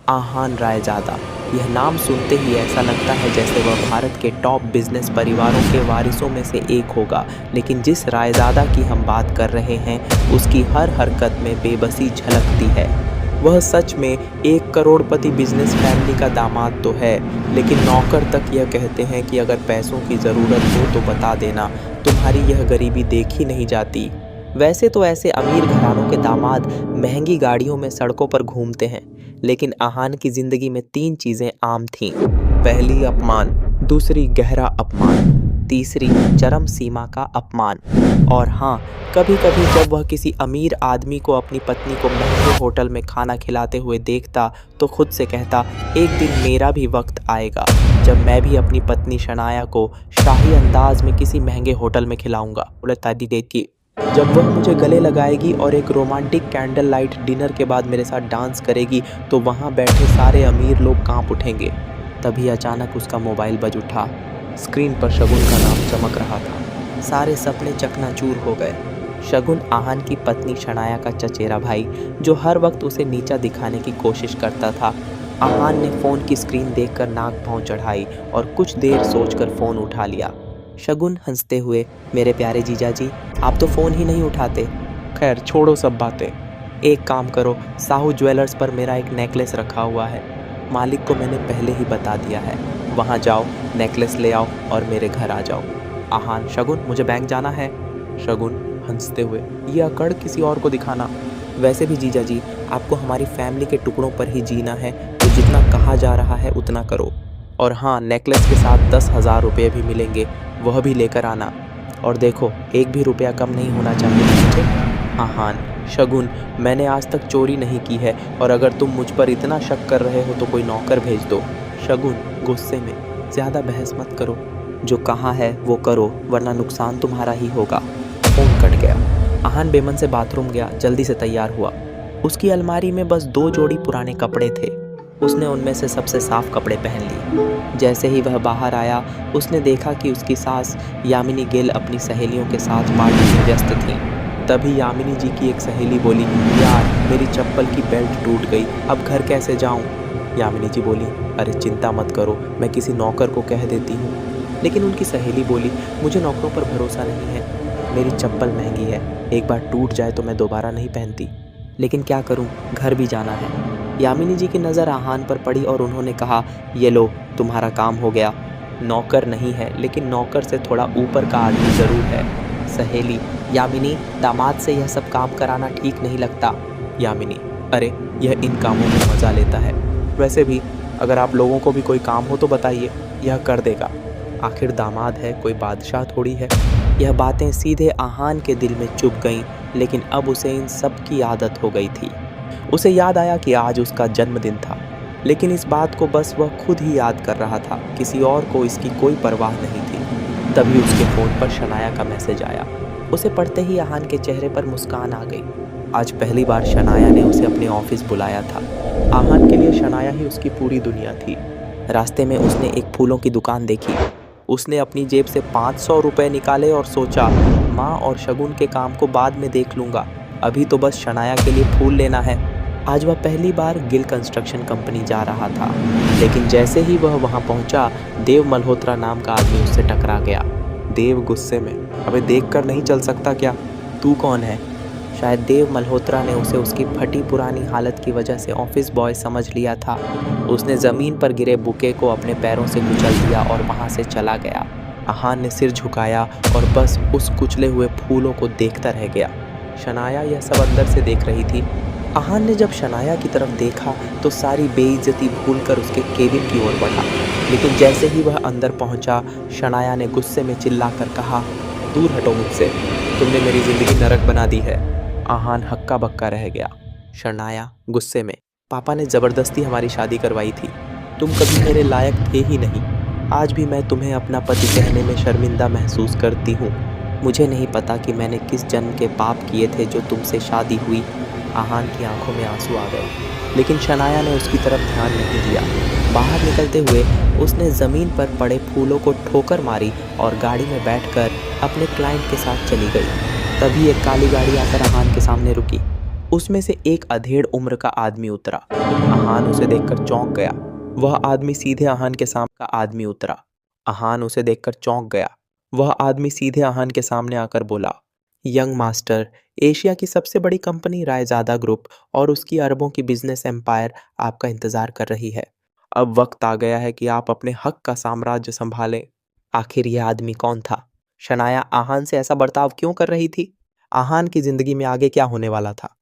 आहान रायजादा। यह नाम सुनते ही ऐसा लगता है जैसे वह भारत के टॉप बिजनेस परिवारों के वारिसों में से एक होगा, लेकिन जिस रायजादा की हम बात कर रहे हैं उसकी हर हरकत में बेबसी झलकती है। वह सच में एक करोड़पति बिजनेस फैमिली का दामाद तो है, लेकिन नौकर तक यह कहते हैं कि अगर पैसों की ज़रूरत हो तो बता देना, तुम्हारी यह गरीबी देखी नहीं जाती। वैसे तो ऐसे अमीर घरानों के दामाद महंगी गाड़ियों में सड़कों पर घूमते हैं, लेकिन आहान की जिंदगी में 3 चीजें आम थीं। पहली अपमान, दूसरी गहरा अपमान, तीसरी चरम सीमा का अपमान। और हाँ, कभी कभी जब वह किसी अमीर आदमी को अपनी पत्नी को महंगे होटल में खाना खिलाते हुए देखता तो खुद से कहता, एक दिन मेरा भी वक्त आएगा जब मैं भी अपनी पत्नी शनाया को शाही अंदाज में किसी महंगे होटल में खिलाऊंगा। जब वह मुझे गले लगाएगी और एक रोमांटिक कैंडल लाइट डिनर के बाद मेरे साथ डांस करेगी तो वहाँ बैठे सारे अमीर लोग कांप उठेंगे। तभी अचानक उसका मोबाइल बज उठा। स्क्रीन पर शगुन का नाम चमक रहा था। सारे सपने चकनाचूर हो गए। शगुन आहान की पत्नी शनाया का चचेरा भाई, जो हर वक्त उसे नीचा दिखाने की कोशिश करता था। आहान ने फ़ोन की स्क्रीन देखकर नाक भौं चढ़ाई और कुछ देर सोचकर फ़ोन उठा लिया। शगुन हंसते हुए, मेरे प्यारे जीजा जी, आप तो फ़ोन ही नहीं उठाते। खैर छोड़ो सब बातें, एक काम करो, साहू ज्वेलर्स पर मेरा एक नेकलेस रखा हुआ है, मालिक को मैंने पहले ही बता दिया है। वहाँ जाओ, नेकलेस ले आओ और मेरे घर आ जाओ। आहान, शगुन मुझे बैंक जाना है। शगुन हंसते हुए, ये अकड़ किसी और को दिखाना। वैसे भी जीजा जी, आपको हमारी फैमिली के टुकड़ों पर ही जीना है, तो जितना कहा जा रहा है उतना करो। और हाँ, नेकलेस के साथ 10,000 रुपये भी मिलेंगे, वह भी लेकर आना। और देखो, एक भी रुपया कम नहीं होना चाहिए। आहान, शगुन, मैंने आज तक चोरी नहीं की है और अगर तुम मुझ पर इतना शक कर रहे हो तो कोई नौकर भेज दो। शगुन गुस्से में, ज़्यादा बहस मत करो, जो कहा है वो करो वरना नुकसान तुम्हारा ही होगा। फ़ोन कट गया। आहान बेमन से बाथरूम गया, जल्दी से तैयार हुआ। उसकी अलमारी में बस 2 जोड़ी पुराने कपड़े थे। उसने उनमें से सबसे साफ कपड़े पहन लिए। जैसे ही वह बाहर आया, उसने देखा कि उसकी सास यामिनी गिल अपनी सहेलियों के साथ पार्टी में व्यस्त थी। तभी यामिनी जी की एक सहेली बोली, यार मेरी चप्पल की बेल्ट टूट गई, अब घर कैसे जाऊं? यामिनी जी बोली, अरे चिंता मत करो, मैं किसी नौकर को कह देती हूँ। लेकिन उनकी सहेली बोली, मुझे नौकरों पर भरोसा नहीं है, मेरी चप्पल महंगी है, एक बार टूट जाए तो मैं दोबारा नहीं पहनती। लेकिन क्या करूं, घर भी जाना है। यामिनी जी की नज़र आहान पर पड़ी और उन्होंने कहा, ये लो, तुम्हारा काम हो गया। नौकर नहीं है, लेकिन नौकर से थोड़ा ऊपर का आदमी ज़रूर है। सहेली, यामिनी, दामाद से यह सब काम कराना ठीक नहीं लगता। यामिनी, अरे यह इन कामों में मज़ा लेता है। वैसे भी अगर आप लोगों को भी कोई काम हो तो बताइए, यह कर देगा। आखिर दामाद है, कोई बादशाह थोड़ी है। यह बातें सीधे आहान के दिल में चुभ गईं, लेकिन अब उसे इन सब की आदत हो गई थी। उसे याद आया कि आज उसका जन्मदिन था, लेकिन इस बात को बस वह खुद ही याद कर रहा था, किसी और को इसकी कोई परवाह नहीं थी। तभी उसके फ़ोन पर शनाया का मैसेज आया। उसे पढ़ते ही आहान के चेहरे पर मुस्कान आ गई। आज पहली बार शनाया ने उसे अपने ऑफिस बुलाया था। आहान के लिए शनाया ही उसकी पूरी दुनिया थी। रास्ते में उसने एक फूलों की दुकान देखी। उसने अपनी जेब से 500 रुपये निकाले और सोचा, माँ और शगुन के काम को बाद में देख लूँगा, अभी तो बस शनाया के लिए फूल लेना है। आज वह पहली बार गिल कंस्ट्रक्शन कंपनी जा रहा था, लेकिन जैसे ही वह वहां पहुंचा, देव मल्होत्रा नाम का आदमी उससे टकरा गया। देव गुस्से में, अबे देखकर नहीं चल सकता क्या, तू कौन है? शायद देव मल्होत्रा ने उसे उसकी फटी पुरानी हालत की वजह से ऑफिस बॉय समझ लिया था। उसने ज़मीन पर गिरे बुके को अपने पैरों से कुचल दिया और वहाँ से चला गया। आहान ने सिर झुकाया और बस उस कुचले हुए फूलों को देखता रह गया। शनाया यह सब अंदर से देख रही थी। आहान ने जब शनाया की तरफ देखा तो सारी बेइज्जती भूलकर उसके केबिन की ओर बढ़ा, लेकिन जैसे ही वह अंदर पहुंचा, शनाया ने गुस्से में चिल्लाकर कहा, दूर हटो मुझसे, तुमने मेरी ज़िंदगी नरक बना दी है। आहान हक्का बक्का रह गया। शनाया गुस्से में, पापा ने ज़बरदस्ती हमारी शादी करवाई थी, तुम कभी मेरे लायक थे ही नहीं। आज भी मैं तुम्हें अपना पति कहने में शर्मिंदा महसूस करती हूँ। मुझे नहीं पता कि मैंने किस जन्म के पाप किए थे जो तुमसे शादी हुई। आहान की आंखों में आंसू आ गए, लेकिन शनाया ने उसकी तरफ ध्यान नहीं दिया। बाहर निकलते हुए उसने ज़मीन पर पड़े फूलों को ठोकर मारी और गाड़ी में बैठकर अपने क्लाइंट के साथ चली गई। तभी एक काली गाड़ी आकर आहान के सामने रुकी। उसमें से एक अधेड़ उम्र का आदमी उतरा। आहान उसे देखकर चौंक गया। वह आदमी सीधे आहान के सामने का आदमी उतरा। आहान उसे देखकर चौंक गया। वह आदमी सीधे आहान के सामने आकर बोला, यंग मास्टर, एशिया की सबसे बड़ी कंपनी रायजादा ग्रुप और उसकी अरबों की बिजनेस एम्पायर आपका इंतजार कर रही है। अब वक्त आ गया है कि आप अपने हक का साम्राज्य संभालें। आखिर यह आदमी कौन था? शनाया आहान से ऐसा बर्ताव क्यों कर रही थी? आहान की जिंदगी में आगे क्या होने वाला था?